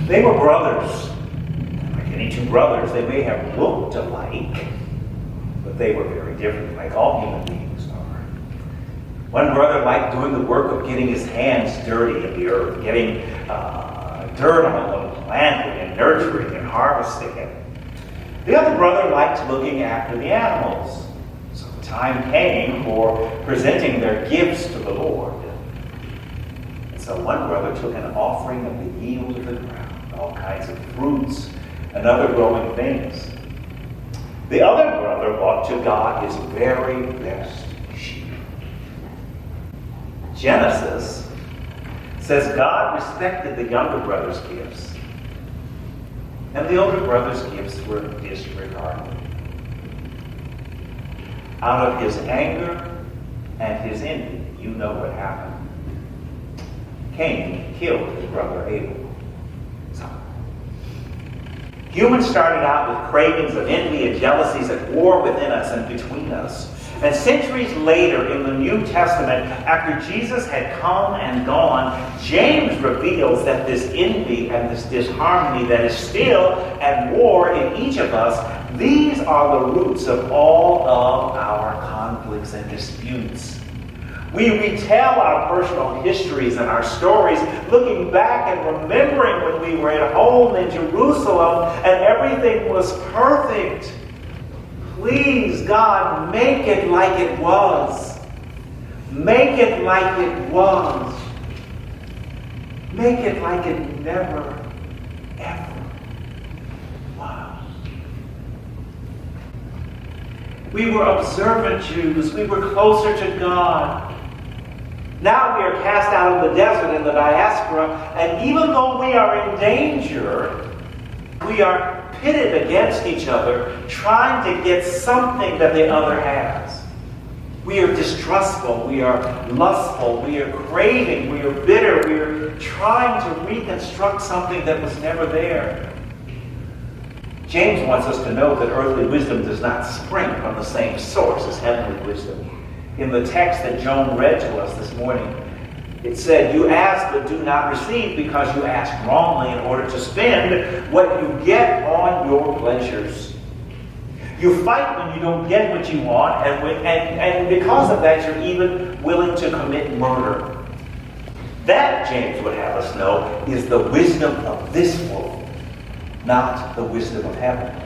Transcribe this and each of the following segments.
They were brothers. Like any two brothers, they may have looked alike, but they were very different, like all human beings are. One brother liked doing the work of getting his hands dirty in the earth, getting dirt on the planting and nurturing and harvesting it. The other brother liked looking after the animals. So the time came for presenting their gifts to the Lord. And so one brother took an offering of the yield of the ground, all kinds of fruits and other growing things. The other brother brought to God his very best sheep. Genesis says God respected the younger brother's gifts, and the older brother's gifts were disregarded. Out of his anger and his envy, you know what happened. Cain killed his brother Abel. So, humans started out with cravings of envy and jealousies at war within us and between us. And centuries later in the New Testament, after Jesus had come and gone, James reveals that this envy and this disharmony that is still at war in each of us, these are the roots of all of our conflicts and disputes. We retell our personal histories and our stories, looking back and remembering when we were at home in Jerusalem and everything was perfect. Please, God, make it like it was. Make it like it was. Make it like it never, ever was. We were observant Jews. We were closer to God. Now we are cast out of the desert in the diaspora, and even though we are in danger, we are pitted against each other, trying to get something that the other has. We are distrustful, we are lustful, we are craving, we are bitter, we are trying to reconstruct something that was never there. James wants us to know that earthly wisdom does not spring from the same source as heavenly wisdom. In the text that Joan read to us this morning, it said, you ask but do not receive because you ask wrongly in order to spend what you get on your pleasures. You fight when you don't get what you want, and because of that you're even willing to commit murder. That, James would have us know, is the wisdom of this world, not the wisdom of heaven.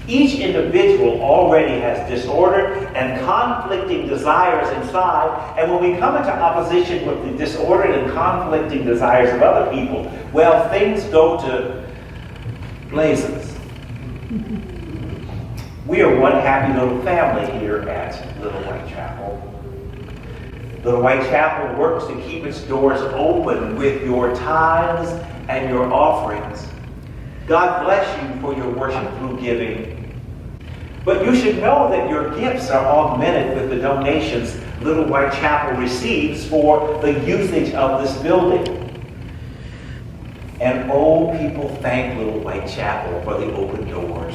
Each individual already has disordered and conflicting desires inside, and when we come into opposition with the disordered and conflicting desires of other people, well, things go to blazes. We are one happy little family here at Little White Chapel. Little White Chapel works to keep its doors open with your tithes and your offerings. God bless you for your worship through giving. But you should know that your gifts are augmented with the donations Little White Chapel receives for the usage of this building. And old people thank Little White Chapel for the open doors.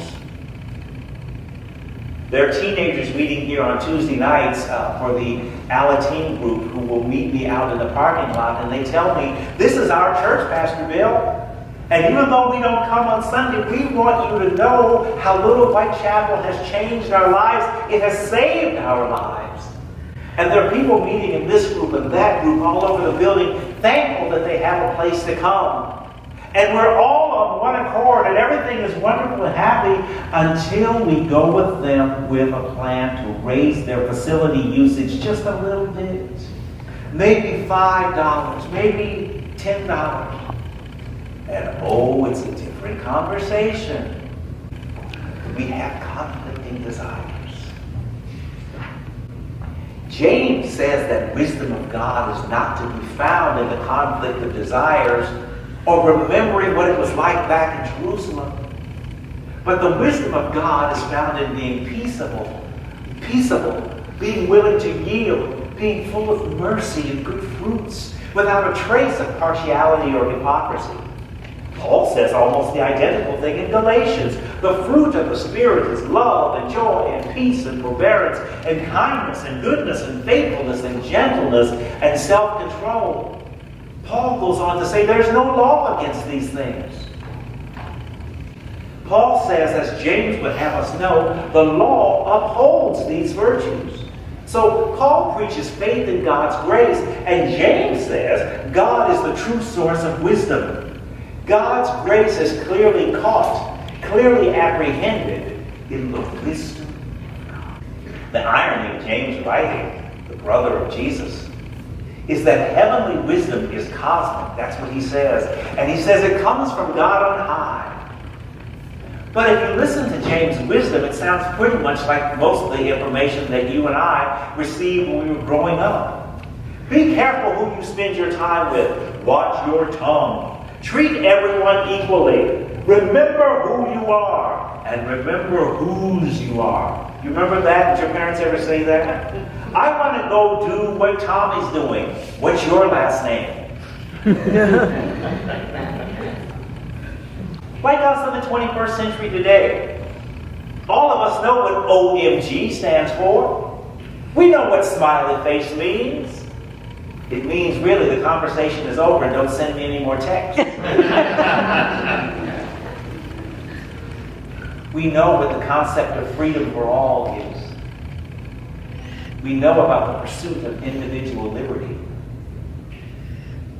There are teenagers meeting here on Tuesday nights for the Alateen group who will meet me out in the parking lot, and they tell me, this is our church, Pastor Bill. And even though we don't come on Sunday, we want you to know how Little White Chapel has changed our lives. It has saved our lives. And there are people meeting in this group and that group all over the building, thankful that they have a place to come. And we're all on one accord, and everything is wonderful and happy until we go with them with a plan to raise their facility usage just a little bit. Maybe $5, maybe $10. And oh, it's a different conversation. We have conflicting desires. James says that wisdom of God is not to be found in the conflict of desires or remembering what it was like back in Jerusalem. But the wisdom of God is found in being peaceable, being willing to yield, being full of mercy and good fruits, without a trace of partiality or hypocrisy. Paul says almost the identical thing in Galatians. The fruit of the Spirit is love and joy and peace and forbearance and kindness and goodness and faithfulness and gentleness and self-control. Paul goes on to say there's no law against these things. Paul says, as James would have us know, the law upholds these virtues. So Paul preaches faith in God's grace, and James says God is the true source of wisdom. God's grace is clearly caught, clearly apprehended in the wisdom of God. The irony of James' writing, the brother of Jesus, is that heavenly wisdom is cosmic. That's what he says. And he says it comes from God on high. But if you listen to James' wisdom, it sounds pretty much like most of the information that you and I received when we were growing up. Be careful who you spend your time with. Watch your tongue. Treat everyone equally. Remember who you are. And remember whose you are. You remember that? Did your parents ever say that? I want to go do what Tommy's doing. What's your last name? Like us in the 21st century today, all of us know what OMG stands for. We know what smiley face means. It means really the conversation is over and don't send me any more texts. We know what the concept of freedom for all is. We know about the pursuit of individual liberty.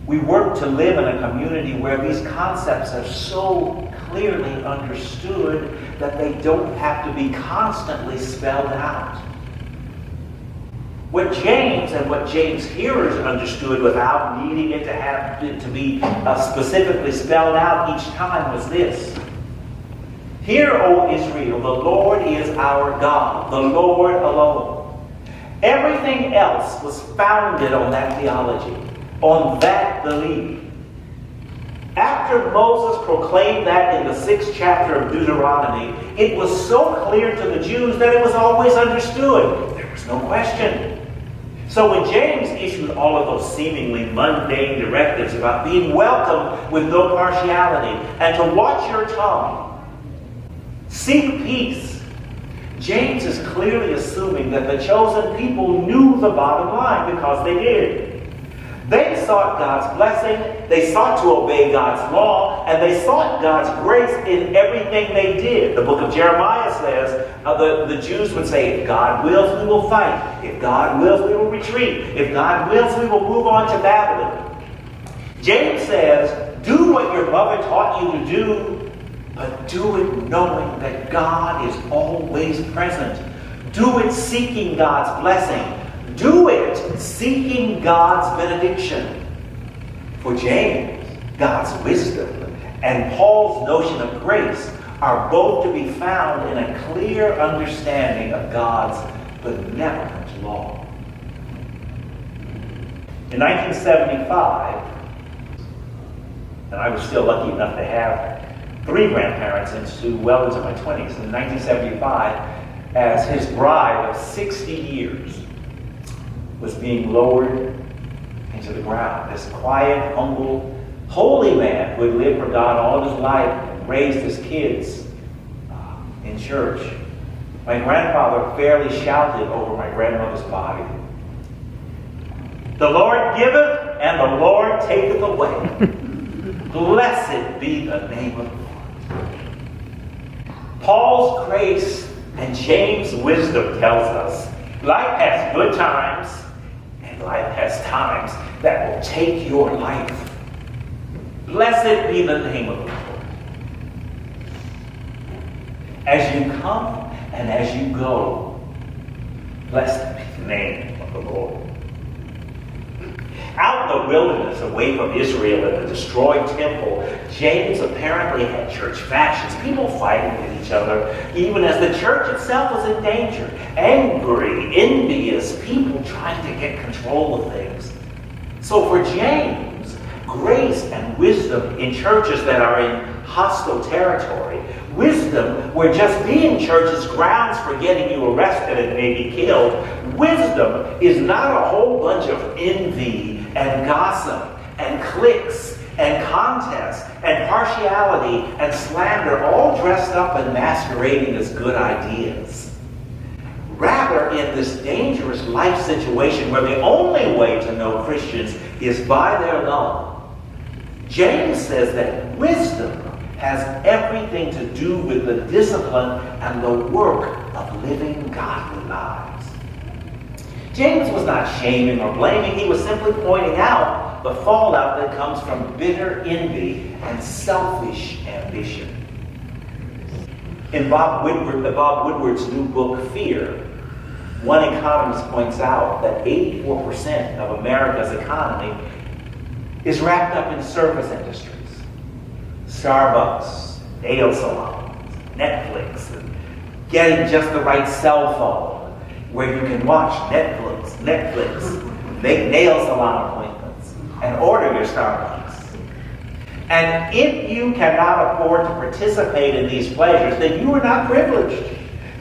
We work to live in a community where these concepts are so clearly understood that they don't have to be constantly spelled out. What James and what James' hearers understood without needing it to have to be specifically spelled out each time was this. Hear, O Israel, the Lord is our God, the Lord alone. Everything else was founded on that theology, on that belief. After Moses proclaimed that in the 6th chapter of Deuteronomy, it was so clear to the Jews that it was always understood. There was no question. So when James issued all of those seemingly mundane directives about being welcome with no partiality and to watch your tongue, seek peace, James is clearly assuming that the chosen people knew the bottom line because they did. They sought God's blessing, they sought to obey God's law, and they sought God's grace in everything they did. The book of Jeremiah says, the Jews would say, if God wills, we will fight. If God wills, we will retreat. If God wills, we will move on to Babylon. James says, do what your mother taught you to do, but do it knowing that God is always present. Do it seeking God's blessing. Do it seeking God's benediction. For James, God's wisdom and Paul's notion of grace are both to be found in a clear understanding of God's benevolent law. In 1975, and I was still lucky enough to have 3 grandparents well into my 20s. In 1975, as his bride of 60 years was being lowered into the ground, this quiet, humble, holy man who had lived for God all his life and raised his kids in church, my grandfather fairly shouted over my grandmother's body, "The Lord giveth and the Lord taketh away. Blessed be the name of the Lord." Paul's grace and James' wisdom tells us life has good times and life has times that will take your life. Blessed be the name of the Lord. As you come and as you go, blessed be the name of the Lord. Out in the wilderness, away from Israel and the destroyed temple, James apparently had church factions, people fighting with each other, even as the church itself was in danger. Angry, envious people trying to get control of things. So for James, grace and wisdom in churches that are in hostile territory, wisdom where just being church is grounds for getting you arrested and maybe killed, wisdom is not a whole bunch of envy and gossip and cliques and contests and partiality and slander all dressed up and masquerading as good ideas. Rather, in this dangerous life situation where the only way to know Christians is by their love, James says that wisdom has everything to do with the discipline and the work of living godly lives. James was not shaming or blaming. He was simply pointing out the fallout that comes from bitter envy and selfish ambition. In Bob Woodward's new book, Fear, one economist points out that 84% of America's economy is wrapped up in service industries. Starbucks, nail salons, Netflix, and getting just the right cell phone where you can watch Netflix, make nail salon appointments, and order your Starbucks. And if you cannot afford to participate in these pleasures, then you are not privileged.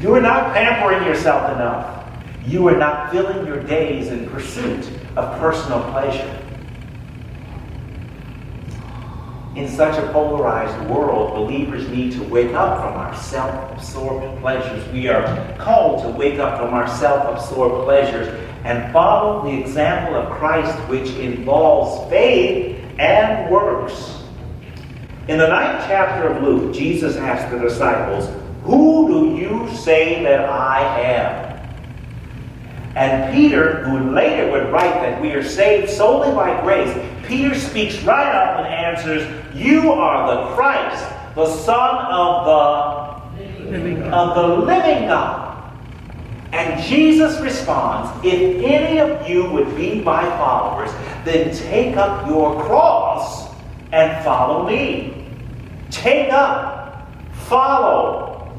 You are not pampering yourself enough. You are not filling your days in pursuit of personal pleasure. In such a polarized world, believers need to wake up from our self-absorbed pleasures. We are called to wake up from our self-absorbed pleasures and follow the example of Christ, which involves faith and works. In the 9th chapter of Luke, Jesus asked the disciples, "Who do you say that I am?" And Peter, who later would write that we are saved solely by grace, Peter speaks right up and answers, "You are the Christ, the Son of the living God." And Jesus responds, "If any of you would be my followers, then take up your cross and follow me." Take up, follow.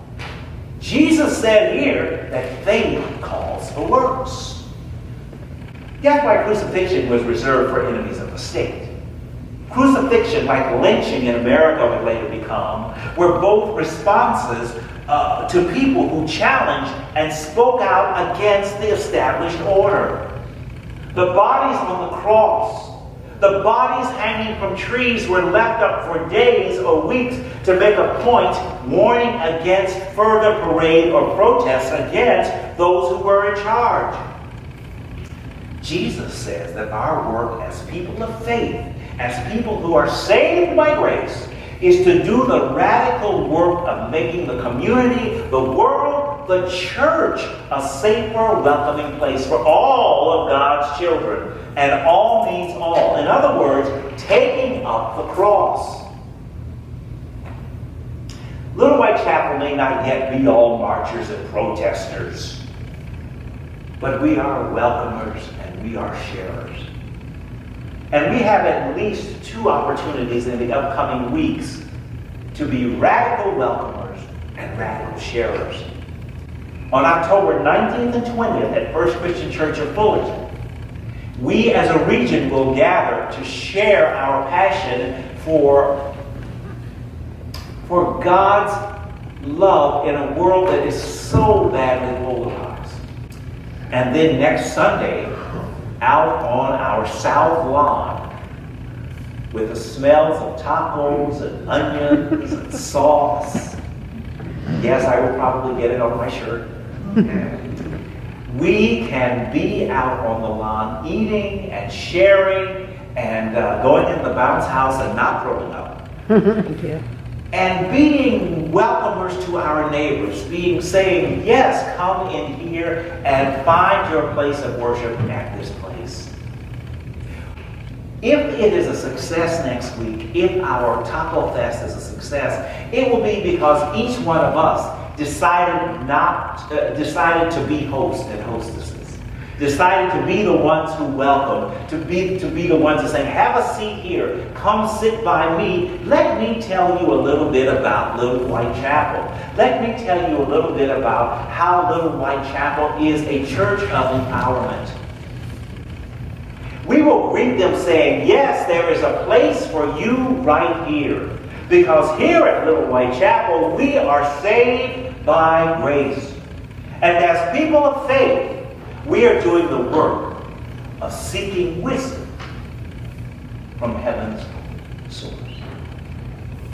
Jesus said here that faith calls for works. That's why crucifixion was reserved for enemies of the state. Crucifixion, like lynching in America would later become, were both responses to people who challenged and spoke out against the established order. The bodies on the cross, the bodies hanging from trees were left up for days or weeks to make a point warning against further parade or protests against those who were in charge. Jesus says that our work as people of faith, as people who are saved by grace, is to do the radical work of making the community, the world, the church, a safer, welcoming place for all of God's children. And all means all. In other words, taking up the cross. Little White Chapel may not yet be all marchers and protesters, but we are welcomers and we are sharers. And we have at least 2 opportunities in the upcoming weeks to be radical welcomers and radical sharers. On October 19th and 20th at First Christian Church of Fullerton, we as a region will gather to share our passion for God's love in a world that is so badly polarized. And then next Sunday, out on our south lawn, with the smells of tacos and onions and sauce. Yes, I will probably get it on my shirt. We can be out on the lawn eating and sharing and going in the bounce house and not throwing up. Yeah. And being welcomers to our neighbors, saying, yes, come in here and find your place of worship at this place. If it is a success next week, if our Taco Fest is a success, it will be because each one of us decided to be hosts and hostesses, decided to be the ones who welcome, to be the ones that say, have a seat here, come sit by me. Let me tell you a little bit about Little White Chapel. Let me tell you a little bit about how Little White Chapel is a church of empowerment. We will greet them saying, yes, there is a place for you right here. Because here at Little White Chapel, we are saved by grace. And as people of faith, we are doing the work of seeking wisdom from heaven's